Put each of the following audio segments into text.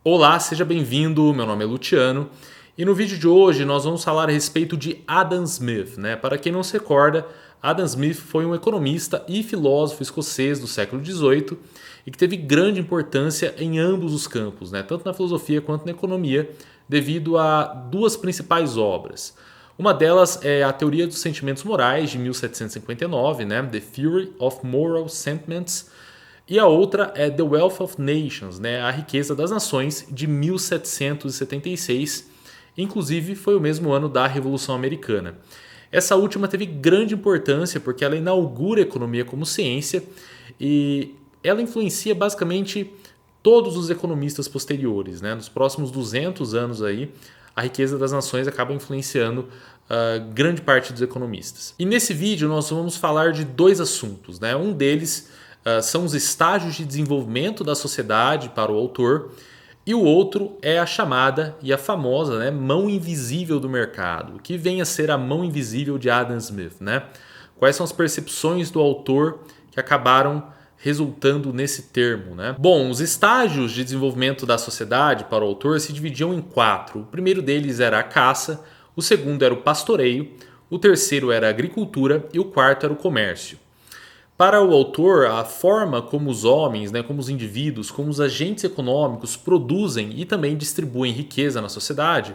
Olá, seja bem-vindo. Meu nome é Luciano e no vídeo de hoje nós vamos falar a respeito de Adam Smith, né? Para quem não se recorda, Adam Smith foi um economista e filósofo escocês do século XVIII e que teve grande importância em ambos os campos, né? Tanto na filosofia quanto na economia, devido a duas principais obras. Uma delas é a Teoria dos Sentimentos Morais, de 1759, né? The Theory of Moral Sentiments. E a outra é The Wealth of Nations, né? A Riqueza das Nações, de 1776. Inclusive, foi o mesmo ano da Revolução Americana. Essa última teve grande importância porque ela inaugura a economia como ciência e ela influencia basicamente todos os economistas posteriores, né? Nos próximos 200 anos aí, a riqueza das nações acaba influenciando grande parte dos economistas. E nesse vídeo nós vamos falar de dois assuntos, né? Um deles são os estágios de desenvolvimento da sociedade para o autor, e o outro é a chamada e a famosa, né, mão invisível do mercado, que vem a ser a mão invisível de Adam Smith. Né? Quais são as percepções do autor que acabaram resultando nesse termo? Né? Bom, os estágios de desenvolvimento da sociedade para o autor se dividiam em quatro. O primeiro deles era a caça, o segundo era o pastoreio, o terceiro era a agricultura e o quarto era o comércio. Para o autor, a forma como os homens, né, como os indivíduos, como os agentes econômicos produzem e também distribuem riqueza na sociedade,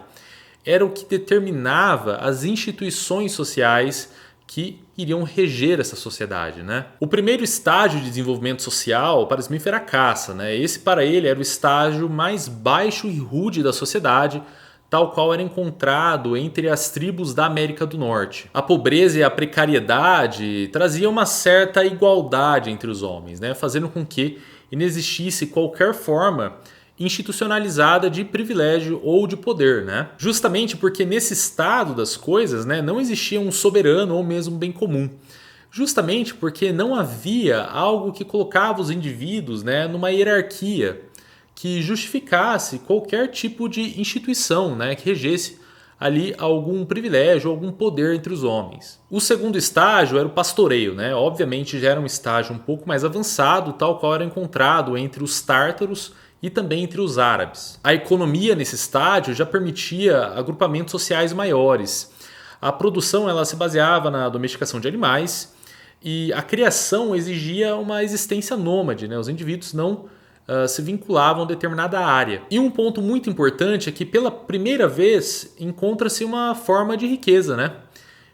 era o que determinava as instituições sociais que iriam reger essa sociedade. Né? O primeiro estágio de desenvolvimento social para Smith era a caça. Né? Esse para ele era o estágio mais baixo e rude da sociedade, tal qual era encontrado entre as tribos da América do Norte. A pobreza e a precariedade traziam uma certa igualdade entre os homens, né? Fazendo com que inexistisse qualquer forma institucionalizada de privilégio ou de poder, né? Justamente porque nesse estado das coisas, né, não existia um soberano ou mesmo bem comum. Justamente porque não havia algo que colocava os indivíduos, né, numa hierarquia que justificasse qualquer tipo de instituição, né, que regesse ali algum privilégio, algum poder entre os homens. O segundo estágio era o pastoreio, né? Obviamente já era um estágio um pouco mais avançado, tal qual era encontrado entre os tártaros e também entre os árabes. A economia nesse estágio já permitia agrupamentos sociais maiores. A produção ela se baseava na domesticação de animais e a criação exigia uma existência nômade, né? Os indivíduos não se vinculavam a determinada área. E um ponto muito importante é que pela primeira vez encontra-se uma forma de riqueza, né?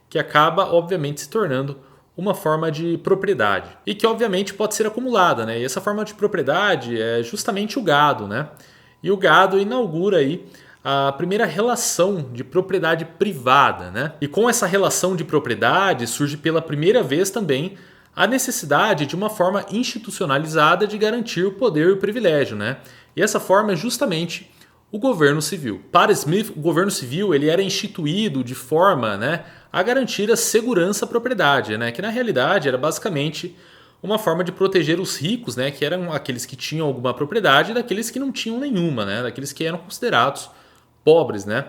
Que acaba obviamente se tornando uma forma de propriedade e que obviamente pode ser acumulada, né? E essa forma de propriedade é justamente o gado, né? E o gado inaugura aí a primeira relação de propriedade privada, né? E com essa relação de propriedade surge pela primeira vez também a necessidade de uma forma institucionalizada de garantir o poder e o privilégio, né? E essa forma é justamente o governo civil. Para Smith, o governo civil ele era instituído de forma, né, a garantir a segurança à propriedade, né? Que na realidade era basicamente uma forma de proteger os ricos, né, que eram aqueles que tinham alguma propriedade, daqueles que não tinham nenhuma, né, daqueles que eram considerados pobres, né,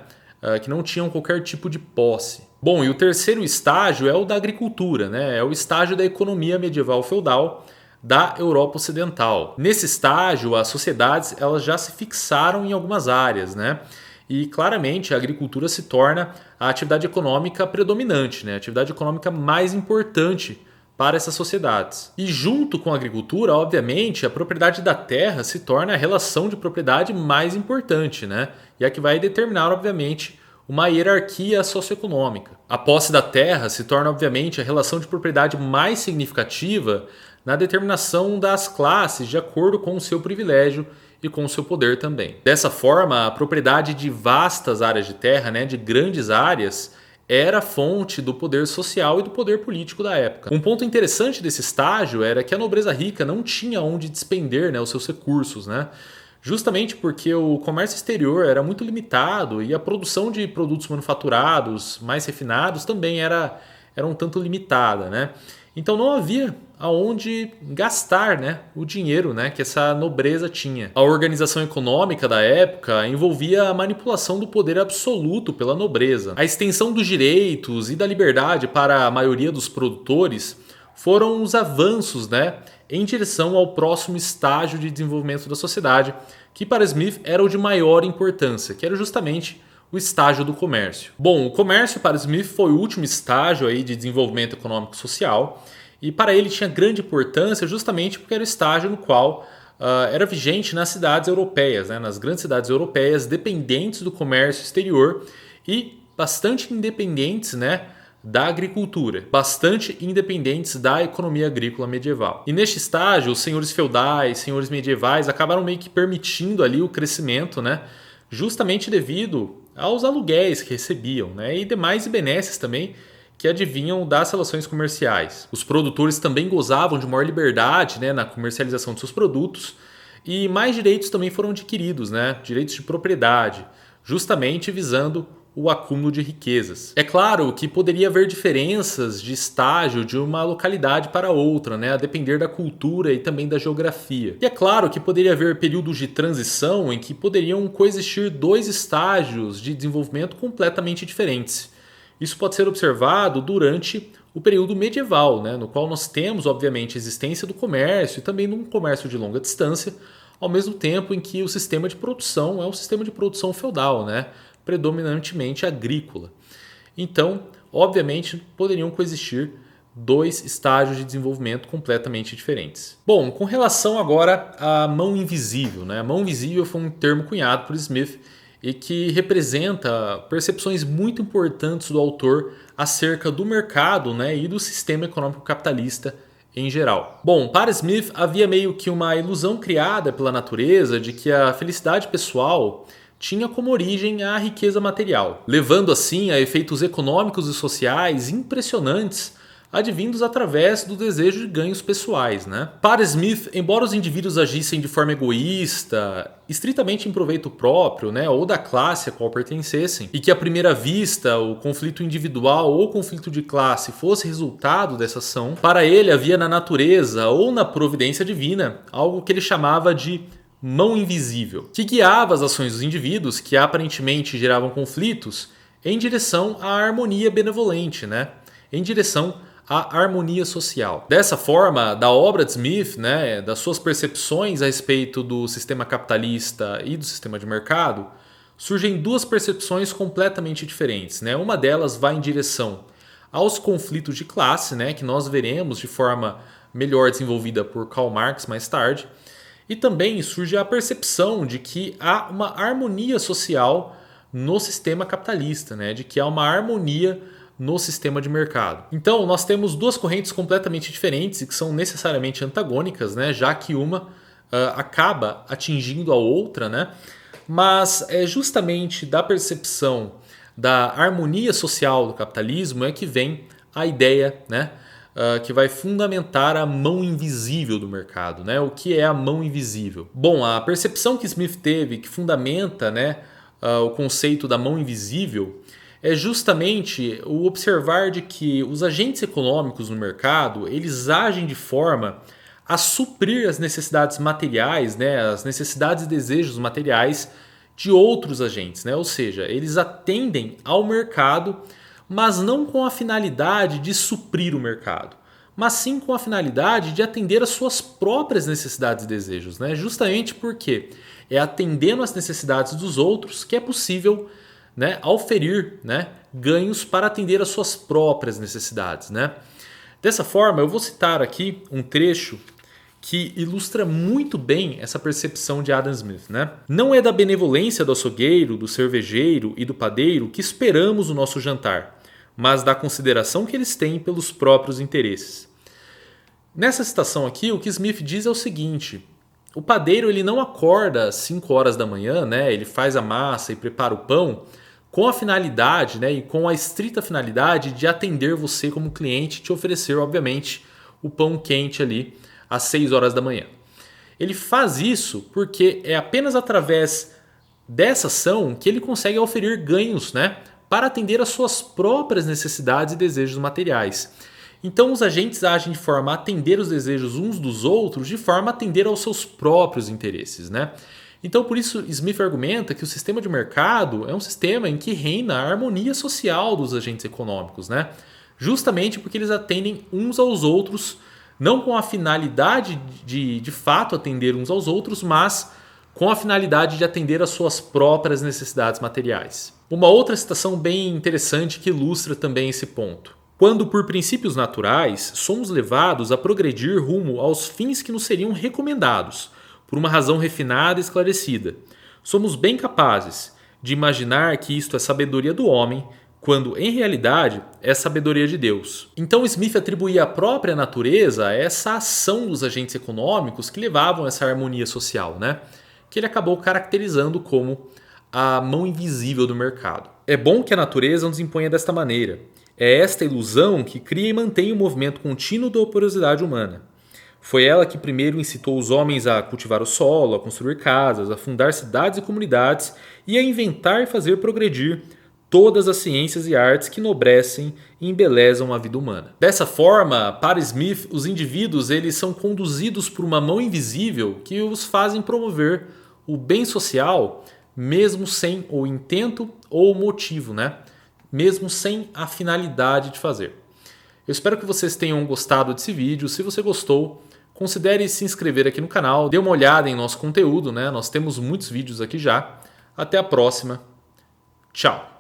que não tinham qualquer tipo de posse. Bom, e o terceiro estágio é o da agricultura, né? É o estágio da economia medieval feudal da Europa Ocidental. Nesse estágio, as sociedades elas já se fixaram em algumas áreas, né? E claramente a agricultura se torna a atividade econômica predominante, né? A atividade econômica mais importante para essas sociedades. E junto com a agricultura, obviamente, a propriedade da terra se torna a relação de propriedade mais importante, né? E a que vai determinar, obviamente, uma hierarquia socioeconômica. A posse da terra se torna, obviamente, a relação de propriedade mais significativa na determinação das classes de acordo com o seu privilégio e com o seu poder também. Dessa forma, a propriedade de vastas áreas de terra, né, de grandes áreas, era fonte do poder social e do poder político da época. Um ponto interessante desse estágio era que a nobreza rica não tinha onde despender, né, os seus recursos, né? Justamente porque o comércio exterior era muito limitado e a produção de produtos manufaturados mais refinados também era um tanto limitada, né? Então não havia aonde gastar, né, o dinheiro, né, que essa nobreza tinha. A organização econômica da época envolvia a manipulação do poder absoluto pela nobreza. A extensão dos direitos e da liberdade para a maioria dos produtores foram os avanços, né, em direção ao próximo estágio de desenvolvimento da sociedade, que para Smith era o de maior importância, que era justamente o estágio do comércio. Bom, o comércio para Smith foi o último estágio aí de desenvolvimento econômico e social, e para ele tinha grande importância justamente porque era o estágio no qual era vigente nas cidades europeias, né, nas grandes cidades europeias, dependentes do comércio exterior e bastante independentes, né, da agricultura, bastante independentes da economia agrícola medieval. E neste estágio, os senhores feudais, senhores medievais acabaram meio que permitindo ali o crescimento, né, justamente devido aos aluguéis que recebiam, né, e demais benesses também que advinham das relações comerciais. Os produtores também gozavam de maior liberdade, né, na comercialização de seus produtos, e mais direitos também foram adquiridos, né, direitos de propriedade, justamente visando o acúmulo de riquezas. É claro que poderia haver diferenças de estágio de uma localidade para outra, né, a depender da cultura e também da geografia. E é claro que poderia haver períodos de transição em que poderiam coexistir dois estágios de desenvolvimento completamente diferentes. Isso pode ser observado durante o período medieval, né, no qual nós temos, obviamente, a existência do comércio e também de um comércio de longa distância, ao mesmo tempo em que o sistema de produção é um sistema de produção feudal, né, predominantemente agrícola. Então, obviamente, poderiam coexistir dois estágios de desenvolvimento completamente diferentes. Bom, com relação agora à mão invisível, né? A mão invisível foi um termo cunhado por Smith e que representa percepções muito importantes do autor acerca do mercado, né, e do sistema econômico capitalista em geral. Bom, para Smith havia meio que uma ilusão criada pela natureza de que a felicidade pessoal tinha como origem a riqueza material, levando assim a efeitos econômicos e sociais impressionantes advindos através do desejo de ganhos pessoais, né? Para Smith, embora os indivíduos agissem de forma egoísta, estritamente em proveito próprio, né, ou da classe a qual pertencessem, e que à primeira vista o conflito individual ou conflito de classe fosse resultado dessa ação, para ele havia na natureza ou na providência divina algo que ele chamava de mão invisível, que guiava as ações dos indivíduos que aparentemente geravam conflitos em direção à harmonia benevolente, né? Em direção à harmonia social. Dessa forma, da obra de Smith, né, das suas percepções a respeito do sistema capitalista e do sistema de mercado, surgem duas percepções completamente diferentes, né? Uma delas vai em direção aos conflitos de classe, né, que nós veremos de forma melhor desenvolvida por Karl Marx mais tarde. E também surge a percepção de que há uma harmonia social no sistema capitalista, né? De que há uma harmonia no sistema de mercado. Então, nós temos duas correntes completamente diferentes e que são necessariamente antagônicas, né? Já que uma acaba atingindo a outra, né? Mas é justamente da percepção da harmonia social do capitalismo é que vem a ideia, né, que vai fundamentar a mão invisível do mercado, né? O que é a mão invisível? Bom, a percepção que Smith teve, que fundamenta, né, o conceito da mão invisível, é justamente o observar de que os agentes econômicos no mercado, eles agem de forma a suprir as necessidades materiais, né, as necessidades e desejos materiais de outros agentes, né? Ou seja, eles atendem ao mercado, mas não com a finalidade de suprir o mercado, mas sim com a finalidade de atender às suas próprias necessidades e desejos, né? Justamente porque é atendendo às necessidades dos outros que é possível, né, oferir, né, ganhos para atender às suas próprias necessidades, né? Dessa forma, eu vou citar aqui um trecho que ilustra muito bem essa percepção de Adam Smith, né? Não é da benevolência do açougueiro, do cervejeiro e do padeiro que esperamos o nosso jantar, mas da consideração que eles têm pelos próprios interesses. Nessa citação aqui, o que Smith diz é o seguinte: o padeiro ele não acorda às 5 horas da manhã, né? Ele faz a massa e prepara o pão com a finalidade, né, e com a estrita finalidade de atender você como cliente e te oferecer, obviamente, o pão quente ali às 6 horas da manhã. Ele faz isso porque é apenas através dessa ação que ele consegue oferir ganhos, né, para atender às suas próprias necessidades e desejos materiais. Então os agentes agem de forma a atender os desejos uns dos outros, de forma a atender aos seus próprios interesses, né? Então por isso Smith argumenta que o sistema de mercado é um sistema em que reina a harmonia social dos agentes econômicos, né? justamente porque eles atendem uns aos outros, não com a finalidade de fato atender uns aos outros, mas com a finalidade de atender às suas próprias necessidades materiais. Uma outra citação bem interessante que ilustra também esse ponto. Quando, por princípios naturais, somos levados a progredir rumo aos fins que nos seriam recomendados, por uma razão refinada e esclarecida, somos bem capazes de imaginar que isto é sabedoria do homem, quando em realidade é sabedoria de Deus. Então Smith atribuía à própria natureza essa ação dos agentes econômicos que levavam a essa harmonia social, né? Que ele acabou caracterizando como a mão invisível do mercado. É bom que a natureza nos imponha desta maneira. É esta ilusão que cria e mantém o movimento contínuo da operosidade humana. Foi ela que primeiro incitou os homens a cultivar o solo, a construir casas, a fundar cidades e comunidades e a inventar e fazer progredir todas as ciências e artes que enobrecem e embelezam a vida humana. Dessa forma, para Smith, os indivíduos eles são conduzidos por uma mão invisível que os fazem promover o bem social, mesmo sem o intento ou o motivo, né? Mesmo sem a finalidade de fazer. Eu espero que vocês tenham gostado desse vídeo. Se você gostou, considere se inscrever aqui no canal, dê uma olhada em nosso conteúdo, né? Nós temos muitos vídeos aqui já. Até a próxima. Tchau!